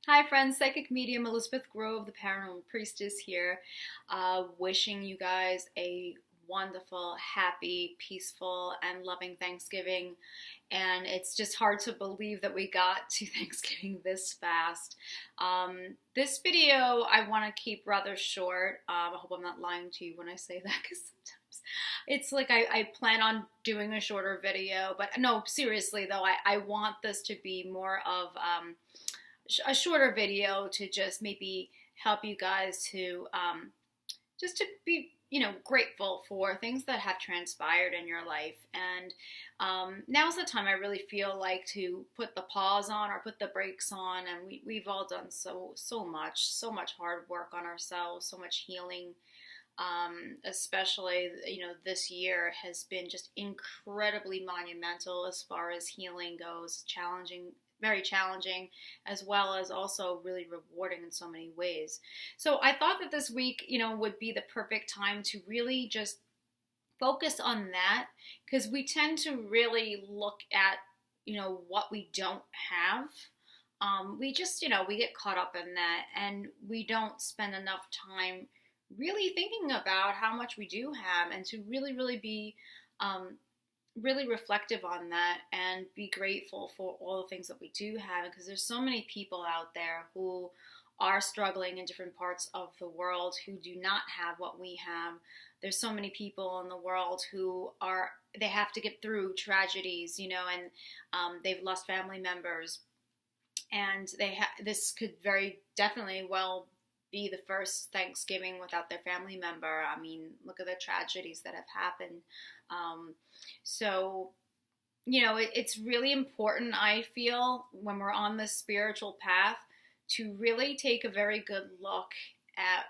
Hi friends, Psychic Medium Elizabeth Grove, the Paranormal Priestess here, wishing you guys a wonderful, happy, peaceful, and loving Thanksgiving. And it's just hard to believe that we got to Thanksgiving this fast. This video I want to keep rather short. I hope I'm not lying to you when I say that, because sometimes it's like I plan on doing a shorter video. But no, seriously though, I want this to be more of a shorter video to just maybe help you guys to just to be grateful for things that have transpired in your life. And now's the time I really feel like to put the pause on or put the brakes on. And we've all done so much hard work on ourselves, so much healing. Especially this year has been just incredibly monumental as far as healing goes, challenging, very challenging, as well as also really rewarding in so many ways. So I thought that this week, would be the perfect time to really just focus on that, because we tend to really look at, what we don't have. We just, we get caught up in that, and we don't spend enough time really thinking about how much we do have, and to really be really reflective on that and be grateful for all the things that we do have, because there's so many people out there who are struggling in different parts of the world who do not have what we have. There's so many people in the world who they have to get through tragedies, and they've lost family members, and this could very definitely well be the first Thanksgiving without their family member. I mean, look at the tragedies that have happened. So, it's really important, I feel, when we're on this spiritual path, to really take a very good look at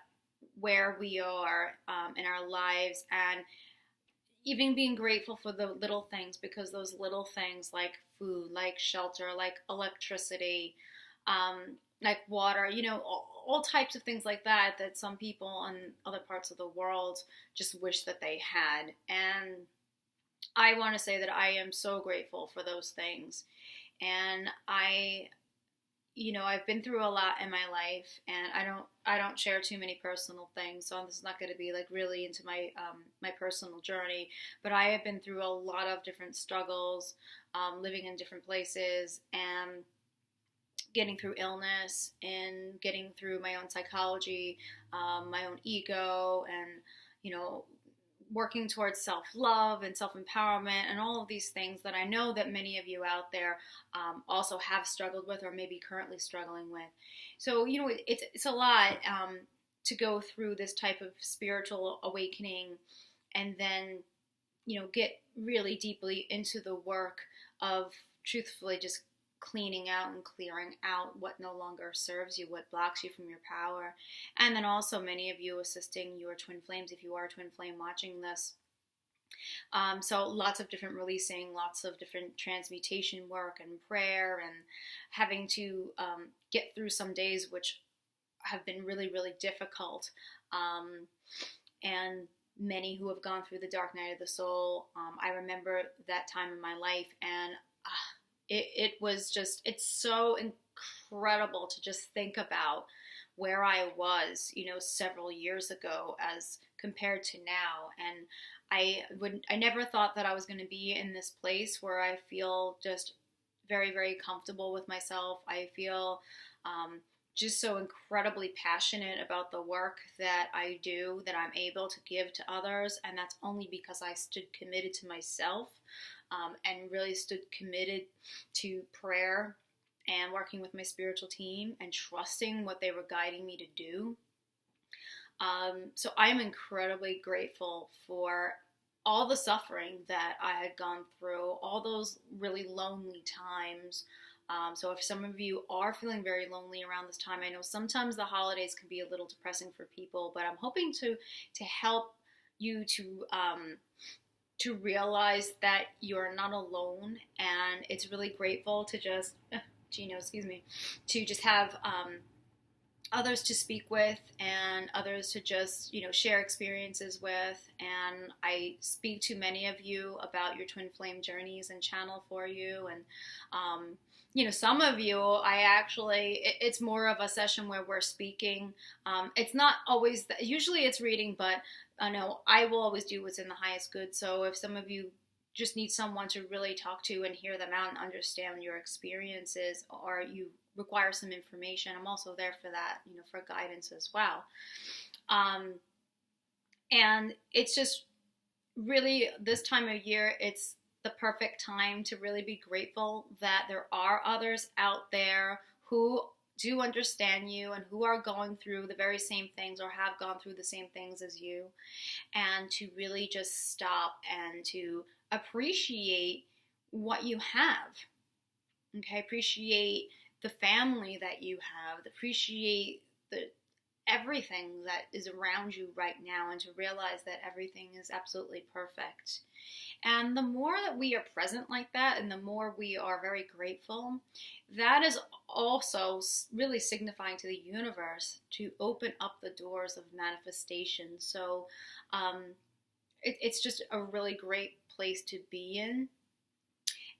where we are in our lives, and even being grateful for the little things, because those little things like food, like shelter, like electricity, like water, all types of things like that some people in other parts of the world just wish that they had. And I want to say that I am so grateful for those things. And I've been through a lot in my life, and I don't share too many personal things, so this is not going to be like really into my my personal journey. But I have been through a lot of different struggles, living in different places, and getting through illness, and getting through my own psychology, my own ego, and working towards self-love and self-empowerment, and all of these things that I know that many of you out there also have struggled with, or maybe currently struggling with. So it's a lot to go through this type of spiritual awakening, and then get really deeply into the work of truthfully just cleaning out and clearing out what no longer serves you, what blocks you from your power. And then also many of you assisting your twin flames, if you are a twin flame watching this. So lots of different releasing, lots of different transmutation work and prayer, and having to get through some days which have been really difficult. And many who have gone through the dark night of the soul, I remember that time in my life, and it was just, it's so incredible to just think about where I was, several years ago as compared to now. And I never thought that I was going to be in this place where I feel just very comfortable with myself. I feel just so incredibly passionate about the work that I do, that I'm able to give to others. And that's only because I stood committed to myself, and really stood committed to prayer and working with my spiritual team and trusting what they were guiding me to do. So I am incredibly grateful for all the suffering that I had gone through, all those really lonely times. So if some of you are feeling very lonely around this time, I know sometimes the holidays can be a little depressing for people, but I'm hoping to help you to realize that you're not alone. And it's really grateful to just, to just have others to speak with, and others to just, share experiences with. And I speak to many of you about your twin flame journeys and channel for you. And some of you, it's more of a session where we're speaking. It's not always, usually it's reading, but no, I will always do what's in the highest good. So if some of you just need someone to really talk to and hear them out and understand your experiences, or you require some information, I'm also there for that, for guidance as well. And it's just really this time of year, it's the perfect time to really be grateful that there are others out there who do understand you and who are going through the very same things or have gone through the same things as you, and to really just stop and to appreciate what you have. Okay, appreciate the family that you have, appreciate everything that is around you right now, and to realize that everything is absolutely perfect. And the more that we are present like that, and the more we are very grateful, that is also really signifying to the universe to open up the doors of manifestation. So it's just a really great place to be in.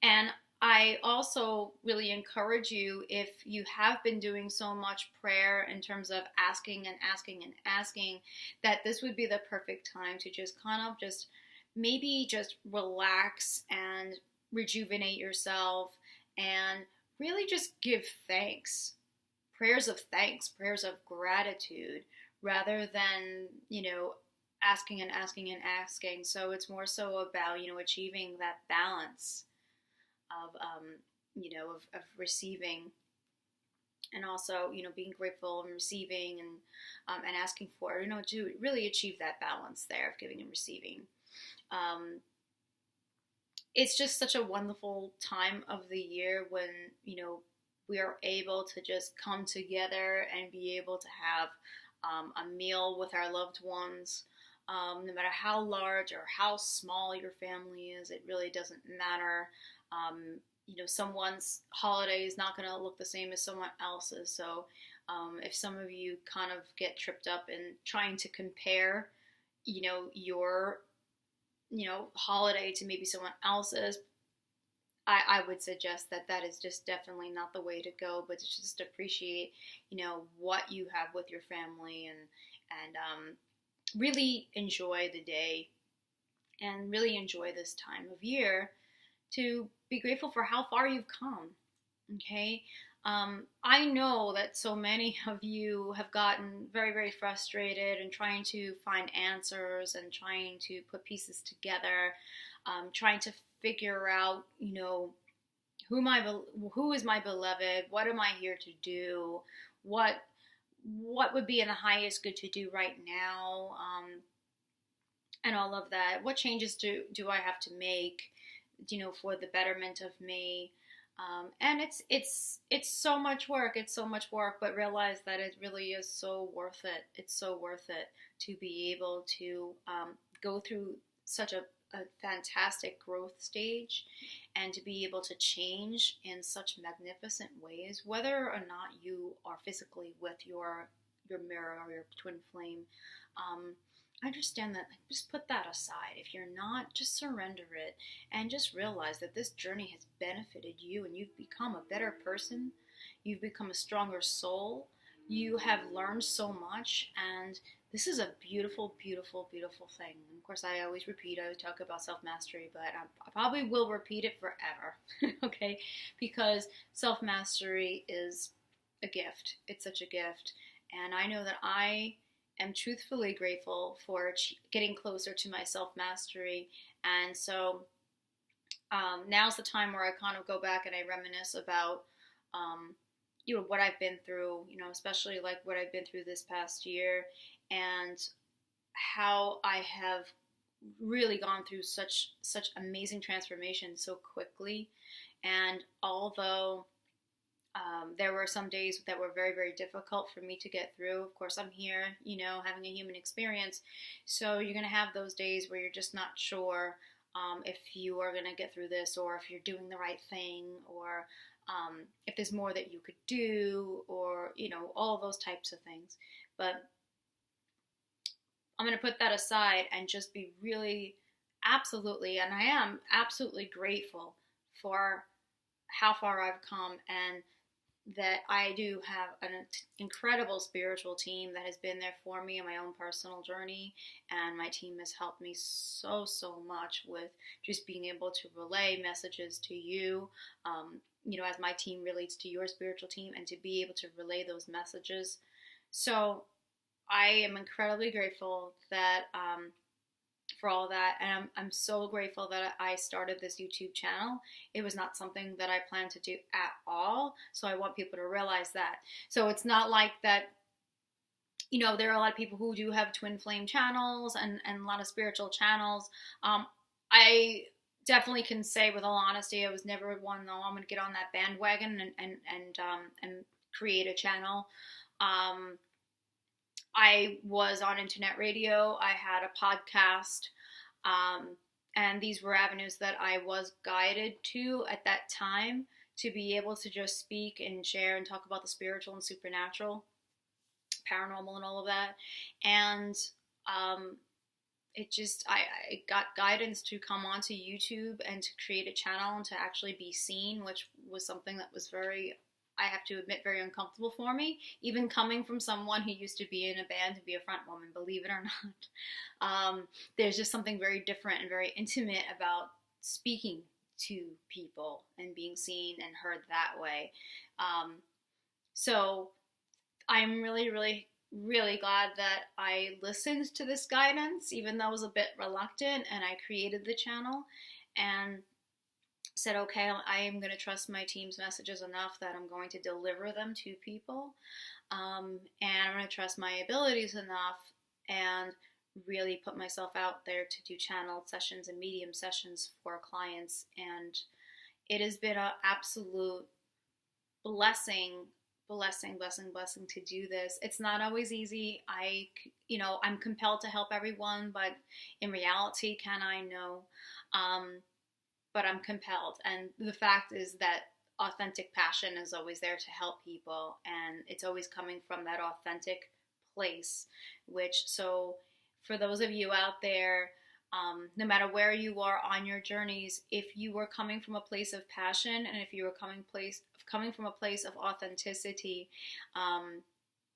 And I also really encourage you, if you have been doing so much prayer in terms of asking and asking and asking, that this would be the perfect time to just kind of just maybe just relax and rejuvenate yourself and really just give thanks. Prayers of thanks, prayers of gratitude, rather than, asking and asking and asking. So it's more so about, achieving that balance of receiving, and also, being grateful and receiving, and asking for, to really achieve that balance there of giving and receiving. It's just such a wonderful time of the year when, we are able to just come together and be able to have a meal with our loved ones. No matter how large or how small your family is, it really doesn't matter. Someone's holiday is not going to look the same as someone else's. So if some of you kind of get tripped up in trying to compare, your, holiday to maybe someone else's, I would suggest that is just definitely not the way to go, but to just appreciate, what you have with your family, and really enjoy the day and really enjoy this time of year, to be grateful for how far you've come. Okay. I know that so many of you have gotten very, very frustrated and trying to find answers and trying to put pieces together, trying to figure out, who is my beloved? What am I here to do? What would be in the highest good to do right now? And all of that. What changes do I have to make, for the betterment of me? And it's so much work. It's so much work, but realize that it really is so worth it. It's so worth it to be able to go through such a fantastic growth stage, and to be able to change in such magnificent ways, whether or not you are physically with your mirror or your twin flame. Understand that. Just put that aside. If you're not, just surrender it and just realize that this journey has benefited you, and you've become a better person. You've become a stronger soul. You have learned so much, and this is a beautiful, beautiful, beautiful thing. Of course, I always talk about self-mastery, but I probably will repeat it forever, okay? Because self-mastery is a gift. It's such a gift. And I know that I am truthfully grateful for getting closer to my self-mastery. And so now's the time where I kind of go back and I reminisce about what I've been through, especially like what I've been through this past year, and how I have really gone through such amazing transformation so quickly. And although there were some days that were very, very difficult for me to get through, of course I'm here, having a human experience, so you're going to have those days where you're just not sure if you are going to get through this, or if you're doing the right thing, or if there's more that you could do, or, all of those types of things. But I'm going to put that aside and just be really absolutely, and I am absolutely grateful for how far I've come, and that I do have an incredible spiritual team that has been there for me in my own personal journey. And my team has helped me so much with just being able to relay messages to you, as my team relates to your spiritual team, and to be able to relay those messages. So I am incredibly grateful that for all that, and I'm so grateful that I started this YouTube channel. It was not something that I planned to do at all, so I want people to realize that. So it's not like that, there are a lot of people who do have twin flame channels and a lot of spiritual channels. I definitely can say with all honesty, I was never one, no, I'm going to get on that bandwagon and create a channel. I was on internet radio, I had a podcast, and these were avenues that I was guided to at that time, to be able to just speak and share and talk about the spiritual and supernatural, paranormal and all of that. And I got guidance to come onto YouTube and to create a channel and to actually be seen, which was something that was I have to admit, very uncomfortable for me, even coming from someone who used to be in a band, to be a front woman, believe it or not. There's just something very different and very intimate about speaking to people and being seen and heard that way. So I'm really glad that I listened to this guidance, even though I was a bit reluctant, and I created the channel and said, okay, I am going to trust my team's messages enough that I'm going to deliver them to people, and I'm going to trust my abilities enough and really put myself out there to do channel sessions and medium sessions for clients. And it has been an absolute blessing to do this. It's not always easy. I'm compelled to help everyone, but in reality, can I? No. But I'm compelled. And the fact is that authentic passion is always there to help people, and it's always coming from that authentic place. So for those of you out there, no matter where you are on your journeys, if you are coming from a place of passion, and if you are coming from a place of authenticity,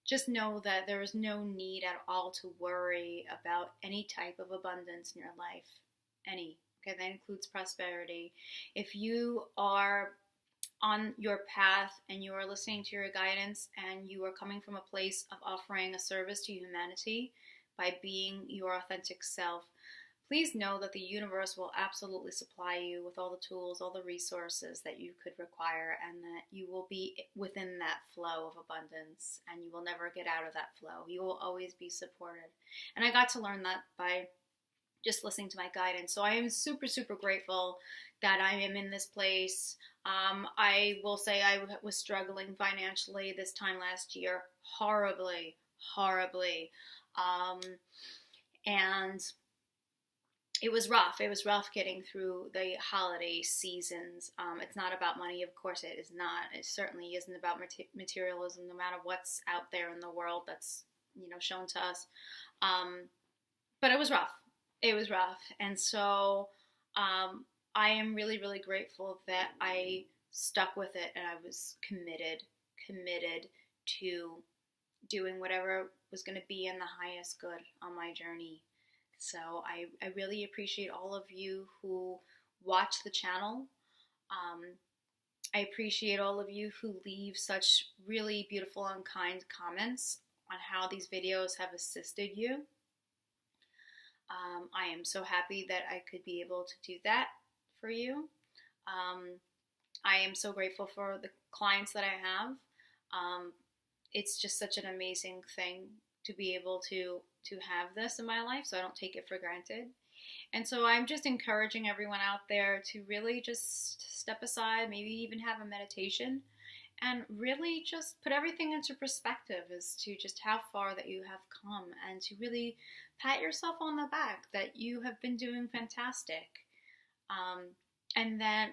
just know that there is no need at all to worry about any type of abundance in your life. Okay, that includes prosperity. If you are on your path and you are listening to your guidance and you are coming from a place of offering a service to humanity by being your authentic self, please know that the universe will absolutely supply you with all the tools, all the resources that you could require, and that you will be within that flow of abundance, and you will never get out of that flow. You will always be supported. And I got to learn that by just listening to my guidance. So I am super grateful that I am in this place. I will say I was struggling financially this time last year, horribly. And it was rough. It was rough getting through the holiday seasons. It's not about money. Of course it is not. It certainly isn't about materialism, no matter what's out there in the world that's, shown to us. But it was rough. And so I am really grateful that I stuck with it, and I was committed to doing whatever was going to be in the highest good on my journey. So I really appreciate all of you who watch the channel. I appreciate all of you who leave such really beautiful and kind comments on how these videos have assisted you. I am so happy that I could be able to do that for you. I am so grateful for the clients that I have. It's just such an amazing thing to be able to have this in my life, so I don't take it for granted. And so I'm just encouraging everyone out there to really just step aside, maybe even have a meditation, and really just put everything into perspective as to just how far that you have come, and to really pat yourself on the back that you have been doing fantastic. And then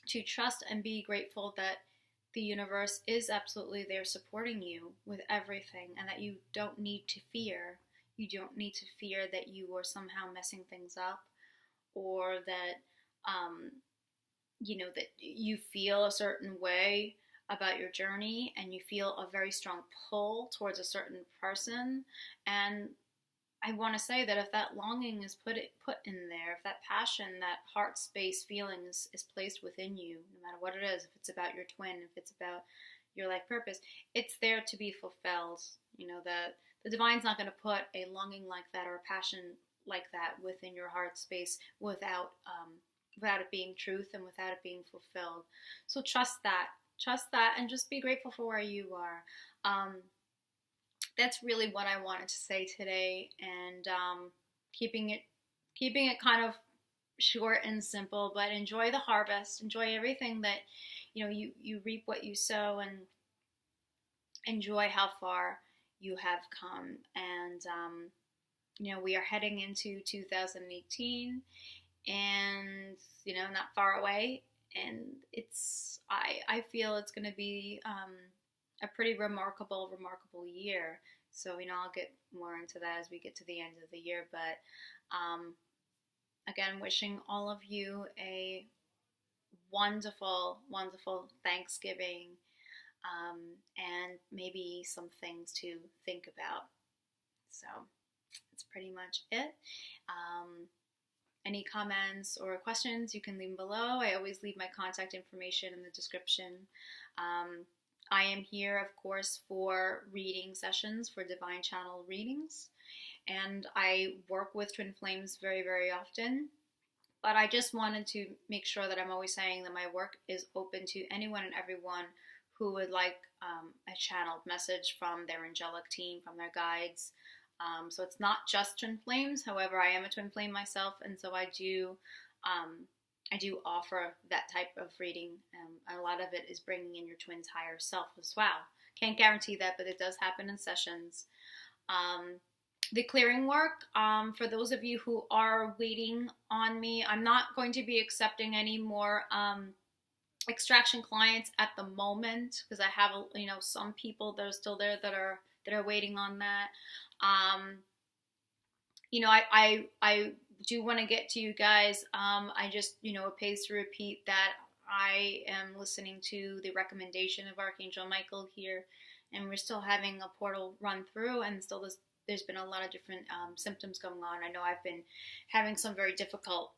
to trust and be grateful that the universe is absolutely there supporting you with everything, and that you don't need to fear. You don't need to fear that you are somehow messing things up, or that that you feel a certain way about your journey, and you feel a very strong pull towards a certain person. And I want to say that if that longing is put in there, if that passion, that heart space feeling is placed within you, no matter what it is, if it's about your twin, if it's about your life purpose, it's there to be fulfilled. That the divine's not going to put a longing like that or a passion like that within your heart space without it being truth and without it being fulfilled. So trust that, and just be grateful for where you are. That's really what I wanted to say today, and keeping it kind of short and simple. But enjoy the harvest, enjoy everything that you reap what you sow, and enjoy how far you have come. And we are heading into 2018, and not far away, and I feel it's going to be a pretty remarkable year. So I'll get more into that as we get to the end of the year. But again, wishing all of you a wonderful Thanksgiving, and maybe some things to think about. So that's pretty much it. Any comments or questions, you can leave them below. I always leave my contact information in the description. I am here, of course, for reading sessions, for divine channel readings, and I work with twin flames very, very often. But I just wanted to make sure that I'm always saying that my work is open to anyone and everyone who would like a channeled message from their angelic team, from their guides. So it's not just twin flames. However, I am a twin flame myself, and so I do offer that type of reading. A lot of it is bringing in your twin's higher self as well. Can't guarantee that, but it does happen in sessions. The clearing work, for those of you who are waiting on me, I'm not going to be accepting any more extraction clients at the moment, because I have some people that are still there that are waiting on that. I do want to get to you guys. I just, it pays to repeat that I am listening to the recommendation of Archangel Michael here, and we're still having a portal run through, and still there's been a lot of different symptoms going on. I know I've been having some very difficult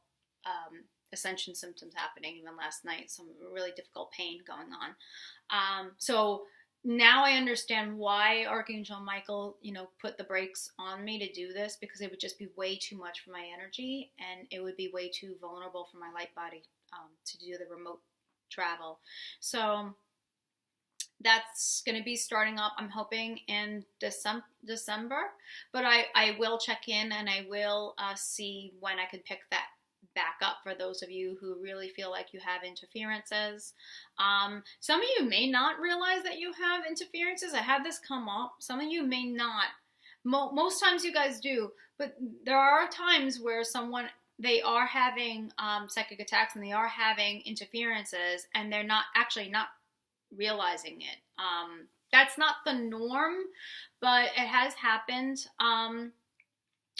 ascension symptoms happening even last night, some really difficult pain going on. So now I understand why Archangel Michael, put the brakes on me to do this, because it would just be way too much for my energy, and it would be way too vulnerable for my light body to do the remote travel. So that's going to be starting up, I'm hoping, in December. But I will check in, and I will see when I can pick that back up for those of you who really feel like you have interferences. Some of you may not realize that you have interferences. I had this come up. Some of you may not. Most times you guys do, but there are times where they are having psychic attacks, and they are having interferences, and they're not realizing it. That's not the norm, but it has happened.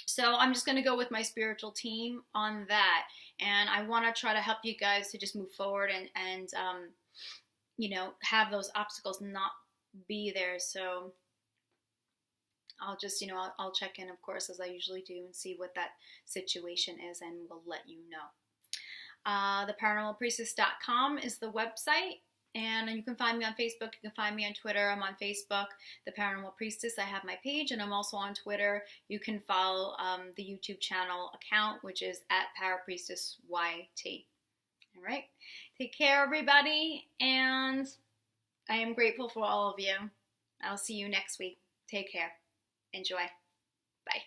So I'm just going to go with my spiritual team on that. And I want to try to help you guys to just move forward and have those obstacles not be there. So I'll just, I'll check in, of course, as I usually do, and see what that situation is, and we'll let you know. TheParanormalPriestess.com is the website. And you can find me on Facebook. You can find me on Twitter. I'm on Facebook, The Paranormal Priestess. I have my page, and I'm also on Twitter. You can follow the YouTube channel account, which is @ParaPriestessYT. All right. Take care, everybody. And I am grateful for all of you. I'll see you next week. Take care. Enjoy. Bye.